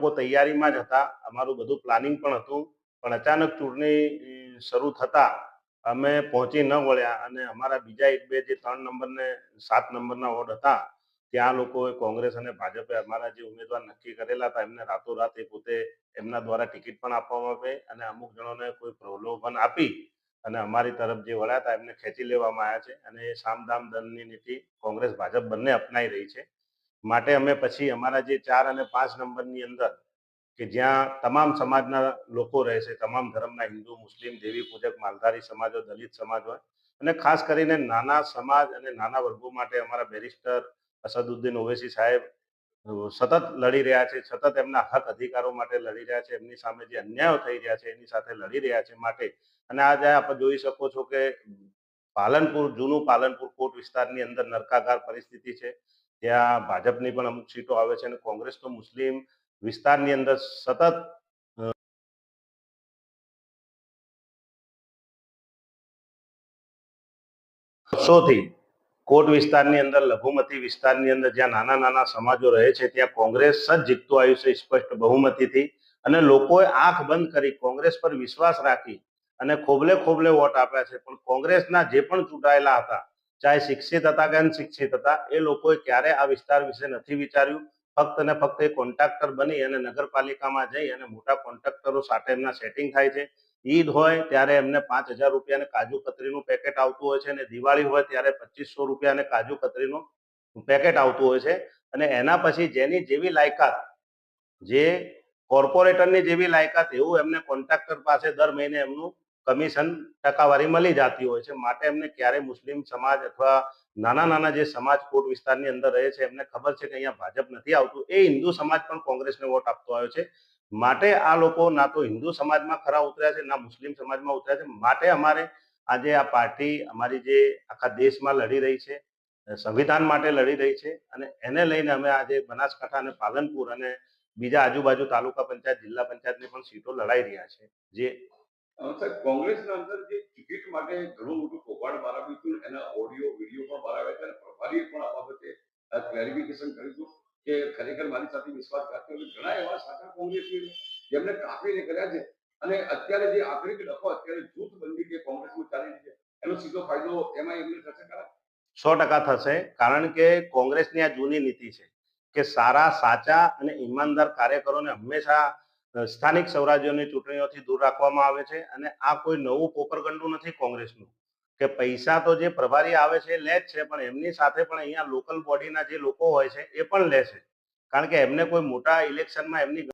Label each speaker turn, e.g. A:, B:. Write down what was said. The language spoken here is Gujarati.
A: લોકો તૈયારીમાં જ હતા, અમારું બધું પ્લાનિંગ પણ હતું, પણ અચાનક ચૂંટણી શરૂ થતા અમે પહોંચી ન વળ્યા અને અમારા બીજા 1 2 જે 3 નંબર ને 7 નંબરના વોર્ડ હતા ત્યાં લોકોએ કોંગ્રેસ અને ભાજપે અમારા જે ઉમેદવાર નક્કી કરેલા હતા એમને રાતોરાત એ પોતે એમના દ્વારા ટિકિટ પણ આપવામાં આવી અને અમુક જણોને કોઈ પ્રલોભન આપી અને અમારી તરફ જે વળ્યા હતા એમને ખેંચી લેવામાં આવ્યા છે અને સામદામ દળની નીતિ કોંગ્રેસ ભાજપ બંને અપનાઈ રહી છે. માટે અમે પછી અમારા જે 4 અને 5 નંબરની અંદર કે જ્યાં તમામ સમાજના લોકો રહે છે, તમામ ધર્મના હિન્દુ, મુસ્લિમ, દેવી પૂજક, માલધારી સમાજ હોય, દલિત સમાજ હોય અને ખાસ કરીને નાના સમાજ અને નાના વર્ગો માટે અમારા બેરિસ્ટર અસદુદ્દીન ઓવૈસી સાહેબ સતત લડી રહ્યા છે, સતત એમના હક અધિકારો માટે લડી રહ્યા છે, એમની સામે જે અન્યાયો થઈ રહ્યા છે એની સાથે લડી રહ્યા છે. માટે અને આજે આપ જોઈ શકો છો કે પાલનપુર, જૂનું પાલનપુર કોટ વિસ્તારની અંદર નરકાગાર પરિસ્થિતિ છે. ત્યાં ભાજપની પણ અમુક સીટો આવે છે અને કોંગ્રેસ તો મુસ્લિમ વિસ્તારની અંદર સતત વર્ષોથી કોટ વિસ્તારની અંદર, લઘુમતી વિસ્તારની અંદર જ્યાં નાના નાના સમાજો રહે છે ત્યાં કોંગ્રેસ જ જીતતું આવ્યું છે સ્પષ્ટ બહુમતીથી અને લોકોએ આંખ બંધ કરી કોંગ્રેસ પર વિશ્વાસ રાખી અને ખોબલે ખોબલે વોટ આપ્યા છે. પણ કોંગ્રેસના જે પણ ચૂંટાયેલા હતા, ચાહે શિક્ષિત હતા કે અનશિક્ષિત હતા, એ લોકોએ ક્યારે આ વિસ્તાર વિશે નથી વિચાર્યું. ફક્ત ને ફક્ત એ કોન્ટ્રાક્ટર બની અને નગરપાલિકામાં જઈ અને મોટા કોન્ટ્રાક્ટરો સાથે એમના સેટિંગ થાય છે. ઈદ હોય ત્યારે એમને 5,000 રૂપિયાને કાજુ કતરીનું પેકેટ આવતું હોય છે અને દિવાળી હોય ત્યારે 2,500 રૂપિયાને કાજુ કતરીનું પેકેટ આવતું હોય છે અને એના પછી જેની જેવી લાયકાત, જે કોર્પોરેટરની જેવી લાયકાત, એવું એમને કોન્ટ્રાક્ટર પાસે દર મહિને એમનું કમિશન ટકાવારી મળી જતી હોય છે. માટે એમને ક્યારે મુસ્લિમ સમાજ અથવા નાના નાના જે સમાજ કોટ વિસ્તારની અંદર રહે છે એમને ખબર છે કે અહીંયા ભાજપ નથી આવતું, એ હિન્દુ સમાજ પણ કોંગ્રેસને વોટ આપતો આવ્યો છે. માટે આ લોકો ના તો હિન્દુ સમાજમાં ખરા ઉતર્યા છે, ના મુસ્લિમ સમાજમાં ઉતર્યા છે. માટે અમારે આજે આ પાર્ટી અમારી જે આખા દેશમાં લડી રહી છે, સંવિધાન માટે લડી રહી છે અને એને લઈને અમે આજે બનાસકાંઠા અને પાલનપુર અને બીજા આજુબાજુ તાલુકા પંચાયત, જિલ્લા પંચાયતની પણ સીટો લડાઈ રહ્યા છે. જે
B: કોંગ્રેસના અંદર જે ટિકિટ માટે ઘણું મોટું કૌભાંડ બહાર આવ્યું હતું, એના ઓડિયો વિડીયો પણ બહાર આવ્યા છે અને પ્રભારીએ પણ આ બાબતે ક્લેરિફિકેશન કર્યું હતું કે ખરેખર મારી સાથે વિશ્વાસઘાત કર્યો. ઘણા એવા સાચા કોંગ્રેસી જેમને કાપીને કર્યા છે અને અત્યારે જે આખરી ડખો અત્યારે જૂથબંધી જે કોંગ્રેસમાં ચાલી રહી છે એનો સીધો ફાયદો એમાં એમને થશે ખરા?
A: 100% થશે, કારણ કે કોંગ્રેસની આ જૂની નીતિ છે કે સારા, સાચા અને ઈમાનદાર કાર્યકરોને હંમેશા સ્થાનિક સ્વરાજ્યોની ચૂંટણીઓથી દૂર રાખવામાં આવે છે અને આ કોઈ નવું પોપરગંડું નથી કોંગ્રેસનું કે પૈસા તો જે પ્રભારી આવે છે લે જ છે, પણ એમની સાથે પણ અહીંયા લોકલ બોડીના જે લોકો હોય છે એ પણ લે છે, કારણ કે એમને કોઈ મોટા ઇલેક્શનમાં એમની